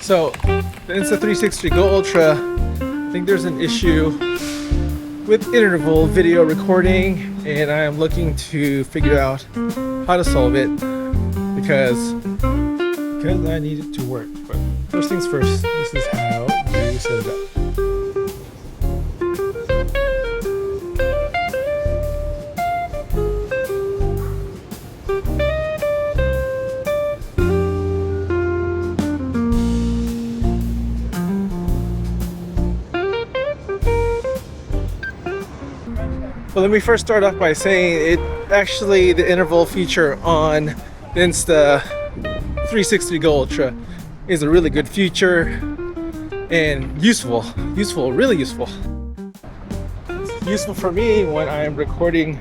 So the Insta360 Go Ultra, I think there's an issue with interval video recording, and I am looking to figure out how to solve it because I need it to work. But first things first, this is how you set it up. Well, let me first start off by saying the interval feature on the Insta360 Go Ultra is a really good feature and really useful. It's useful for me when I'm recording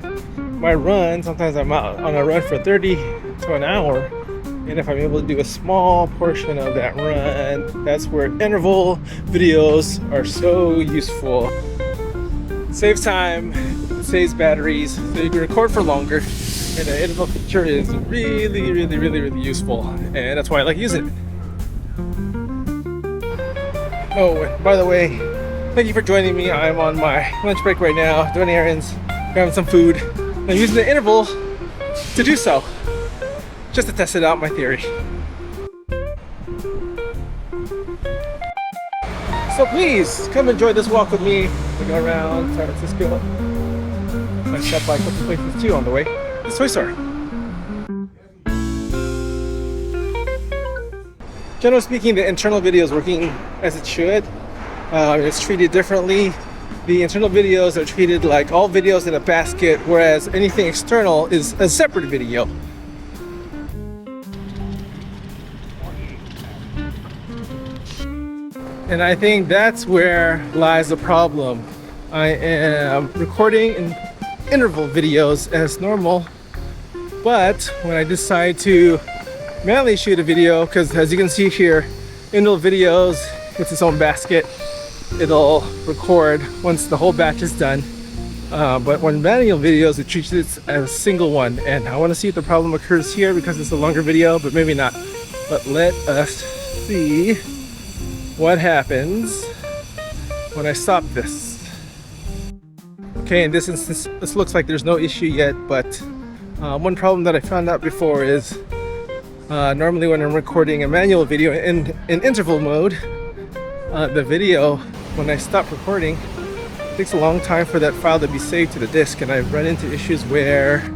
my run. Sometimes I'm out on a run for 30 to an hour, and if I'm able to do a small portion of that run, that's where interval videos are so useful. Saves time, saves batteries, so you can record for longer, and the interval feature is really useful, and that's why I like using it. Oh, and by the way, thank you for joining me. I'm on my lunch break right now, doing errands, grabbing some food. I'm using the interval to do so, just to test it out, my theory. So please come enjoy this walk with me. We go around San Francisco. I stopped by a couple places too on the way. This toy store. Generally speaking, the internal video is working as it should. It's treated differently. The internal videos are treated like all videos in a basket, whereas anything external is a separate video. And I think that's where lies the problem. I am recording in interval videos as normal, but when I decide to manually shoot a video, because as you can see here, interval videos, it's its own basket. It'll record once the whole batch is done. But when manual videos, it treats it as a single one. And I want to see if the problem occurs here because it's a longer video, but maybe not. But let us see what happens when I stop this. Okay, in this instance, this looks like there's no issue yet, but one problem that I found out before is normally when I'm recording a manual video in interval mode, the video, when I stop recording, it takes a long time for that file to be saved to the disk, and I've run into issues where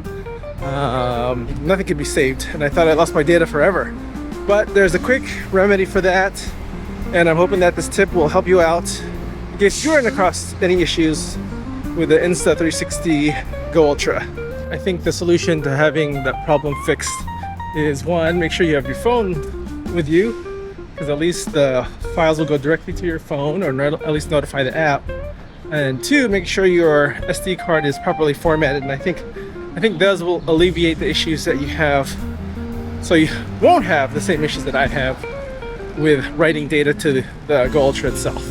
nothing can be saved, and I thought I lost my data forever. But there's a quick remedy for that, and I'm hoping that this tip will help you out in case you run across any issues with the Insta360 Go Ultra. I think the solution to having that problem fixed is, one, make sure you have your phone with you, because at least the files will go directly to your phone, or at least notify the app. And two, make sure your SD card is properly formatted, and I think those will alleviate the issues that you have, so you won't have the same issues that I have with writing data to the Go Ultra itself.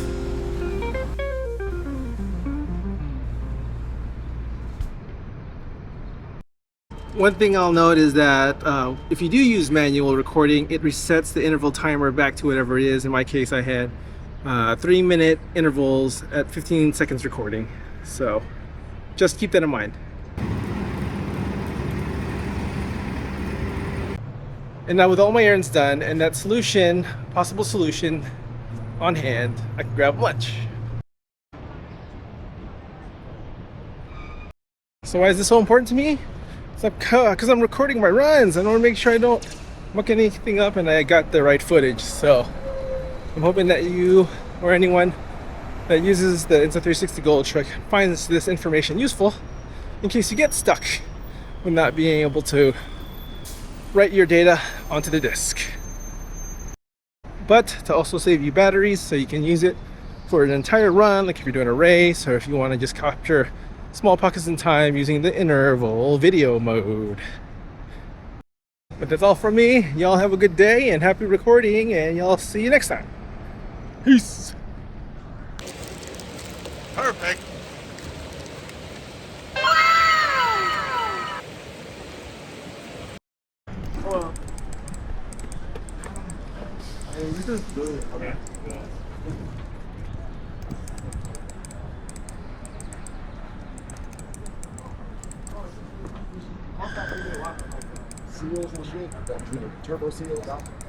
One thing I'll note is that if you do use manual recording, it resets the interval timer back to whatever it is. In my case, I had 3-minute intervals at 15 seconds recording. So just keep that in mind. And now with all my errands done and that possible solution on hand, I can grab lunch. So why is this so important to me? Because I'm recording my runs. I want to make sure I don't muck anything up and I got the right footage. So I'm hoping that you or anyone that uses the Insta360 Go Ultra finds this information useful in case you get stuck with not being able to write your data onto the disk. But to also save you batteries so you can use it for an entire run, like if you're doing a race or if you want to just capture small pockets in time using the interval video mode. But that's all from me. Y'all have a good day and happy recording, and y'all see you next time. Peace. Perfect. Hello. Seals and shit, turbo seals.